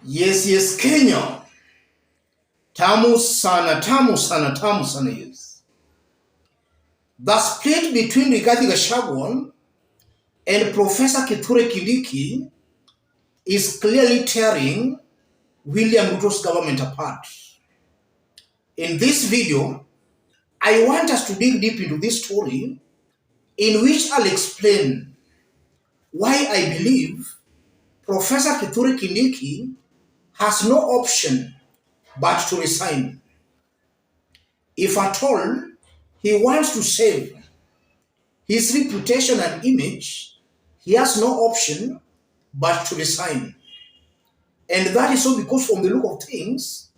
Yes, Kenya. Tamu sana, tamu sana, tamu sana, yes. The split between Rigathi and Professor Kithure Kindiki is clearly tearing William Ruto's government apart. In this video, I want us to dig deep into this story, in which I'll explain why I believe Professor Kithure Kindiki has no option but to resign. If at all he wants to save his reputation and image, he has no option but to resign. And that is so because from the look of things,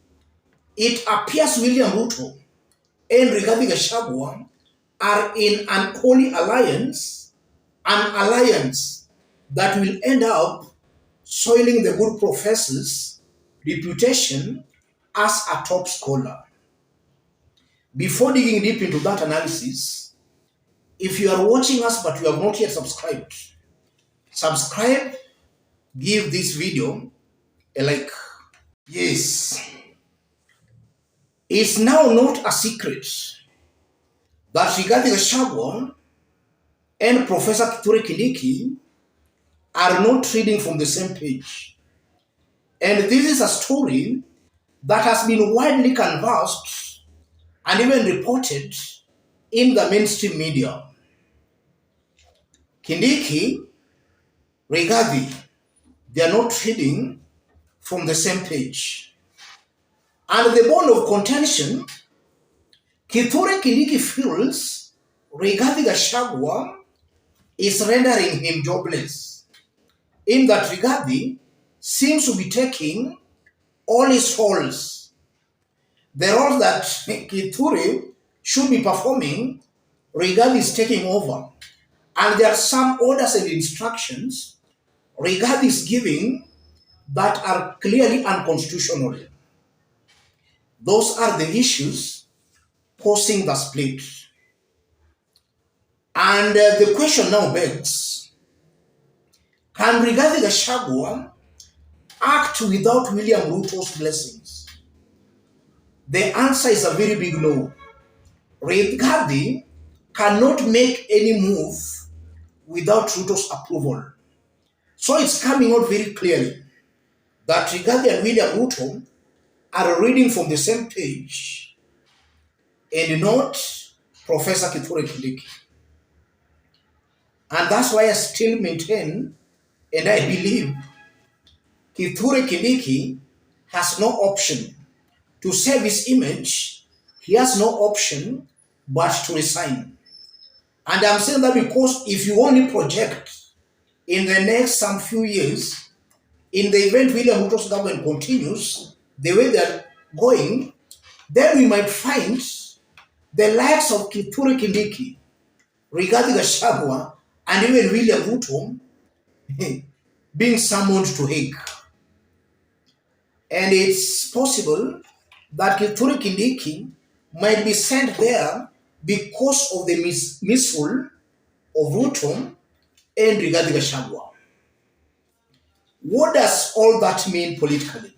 it appears William Ruto and Rigathi are in an holy alliance, an alliance that will end up soiling the good professor's reputation as a top scholar. Before digging deep into that analysis, if you are watching us but you have not yet subscribed, subscribe, give this video a like. Yes, it's now not a secret that Rigathi and Professor Kithure Kindiki are not reading from the same page. And this is a story that has been widely canvassed and even reported in the mainstream media. Kindiki, Rigathi, they are not reading from the same page. And the bone of contention, Kithure Kindiki feels Rigathi is rendering him jobless, in that Rigathi seems to be taking all his roles. The role that Kithure should be performing, Rigathi is taking over. And there are some orders and instructions Rigathi is giving that are clearly unconstitutional. Those are the issues causing the split. And the question now begs, can Rigathi act without William Ruto's blessings? The answer is a very big no. Rigathi cannot make any move without Ruto's approval. So it's coming out very clearly that Rigathi and William Ruto are reading from the same page and not Professor Kithure Kindiki. And that's why I still maintain and I believe Kithure Kindiki has no option to save his image. He has no option but to resign. And I'm saying that because if you only project in the next some few years, in the event William Ruto's government continues the way they're going, then we might find the likes of Kithure Kindiki, Rigathi and even William Ruto being summoned to Hague. And it's possible that Kithure Kindiki might be sent there because of the misrule of Ruto and Rigathi. What does all that mean politically?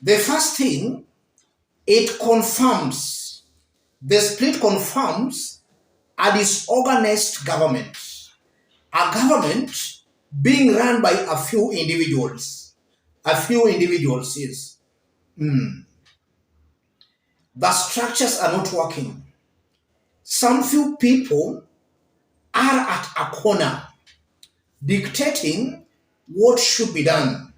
The first thing, it confirms, the split confirms a disorganized government. A government being run by a few individuals. A few individuals, yes. The structures are not working. Some few people are at a corner dictating what should be done.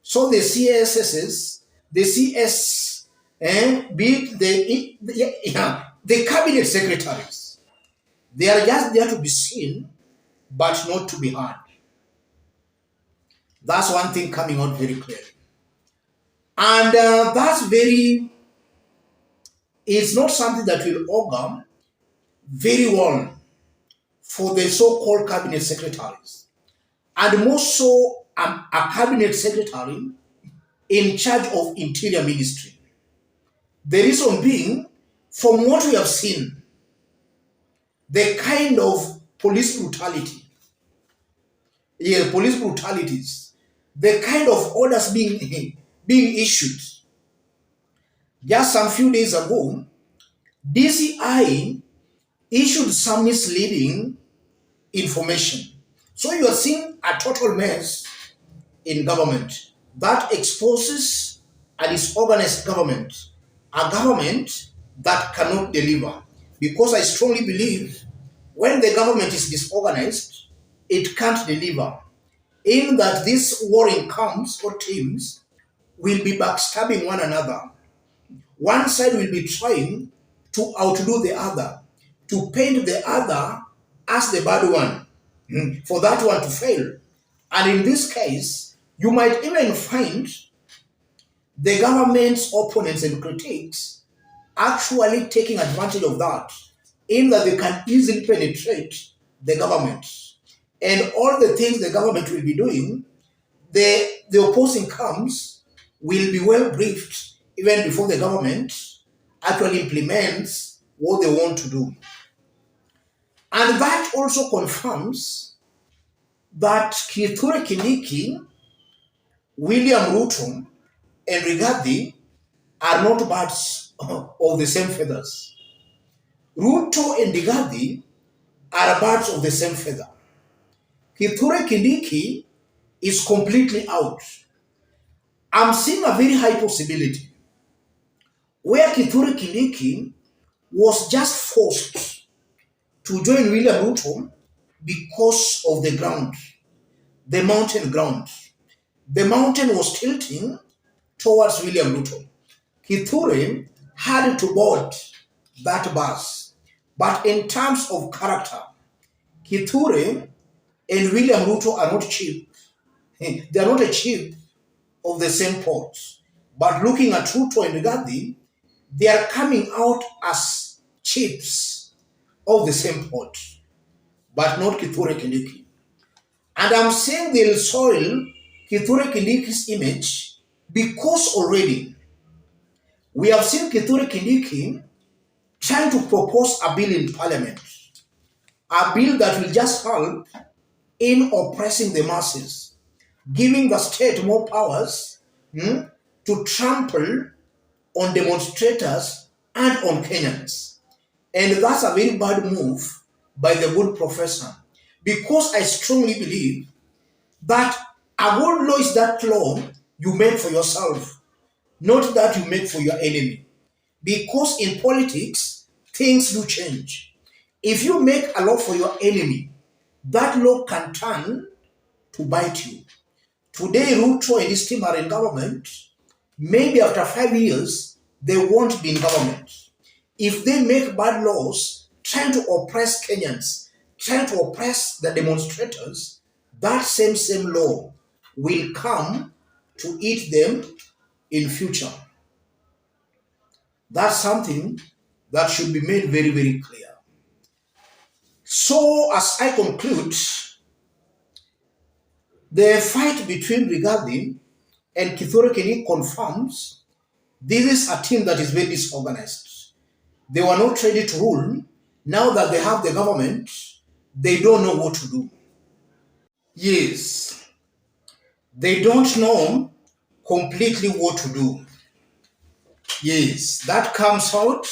So the CSSs, the CS, the cabinet secretaries, they are just there to be seen, but not to be heard. That's one thing coming out very clearly. And it's not something that will augur very well for the so-called cabinet secretaries. And more so, a cabinet secretary in charge of interior ministry. The reason being, from what we have seen, the kind of police brutality, police brutalities the kind of orders being issued. Just some few days ago, DCI issued some misleading information. So you are seeing a total mess in government that exposes a disorganized government, a government that cannot deliver. Because I strongly believe when the government is disorganized, it can't deliver. In that these warring camps or teams will be backstabbing one another. One side will be trying to outdo the other, to paint the other as the bad one, for that one to fail. And in this case, you might even find the government's opponents and critics actually taking advantage of that, in that they can easily penetrate the government. And all the things the government will be doing, the opposing camps will be well briefed even before the government actually implements what they want to do. And that also confirms that Kithure Kindiki, William Ruto, and Rigathi are not birds of the same feathers. Ruto and Rigathi are birds of the same feather. Kithure Kindiki is completely out. I'm seeing a very high possibility where Kithure Kindiki was just forced to join William Ruto because of the ground, the mountain ground. The mountain was tilting towards William Ruto. Kithure had to board that bus. But in terms of character, Kithure and William Ruto are not cheap. They are not a chip of the same pot. But looking at Ruto and Rigathi, they are coming out as chips of the same pot, but not Kithure Kindiki. And I'm saying they'll soil Kithure Kindiki's image because already we have seen Kithure Kindiki trying to propose a bill in parliament, a bill that will just help in oppressing the masses, giving the state more powers to trample on demonstrators and on Kenyans. And that's a very bad move by the good professor, because I strongly believe that a good law is that law you make for yourself, not that you make for your enemy. Because in politics, things do change. If you make a law for your enemy, that law can turn to bite you. Today, Ruto and his team are in government. Maybe after 5 years, they won't be in government. If they make bad laws, trying to oppress Kenyans, trying to oppress the demonstrators, that same law will come to eat them in future. That's something that should be made very, very clear. So, as I conclude, the fight between Rigathi and Kithure Kindiki confirms this is a team that is very disorganized. They were not ready to rule. Now that they have the government, they don't know what to do. Yes, they don't know completely what to do. Yes, that comes out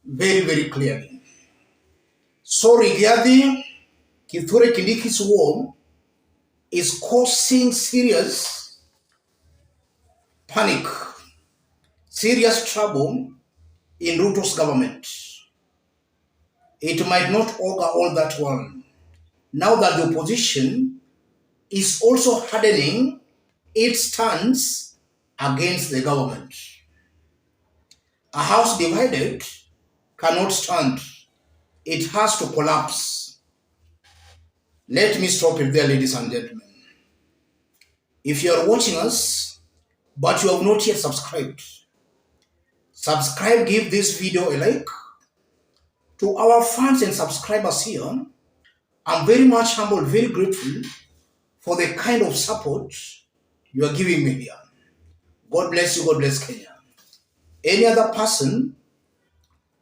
very, very clearly. So Rigathi, Kithure Kindiki's war is causing serious panic, serious trouble in Ruto's government. It might not augur all that well. Now that the opposition is also hardening its stance against the government. A house divided cannot stand. It has to collapse. Let me stop it there, ladies and gentlemen. If you are watching us, but you have not yet subscribed, subscribe, give this video a like. To our fans and subscribers here, I'm very much humbled, very grateful for the kind of support you are giving me here. God bless you, God bless Kenya. Any other person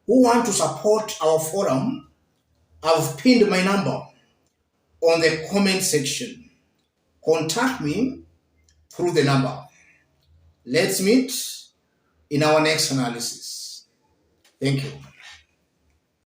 who want to support our forum, I've pinned my number on the comment section. Contact me through the number. Let's meet in our next analysis. Thank you.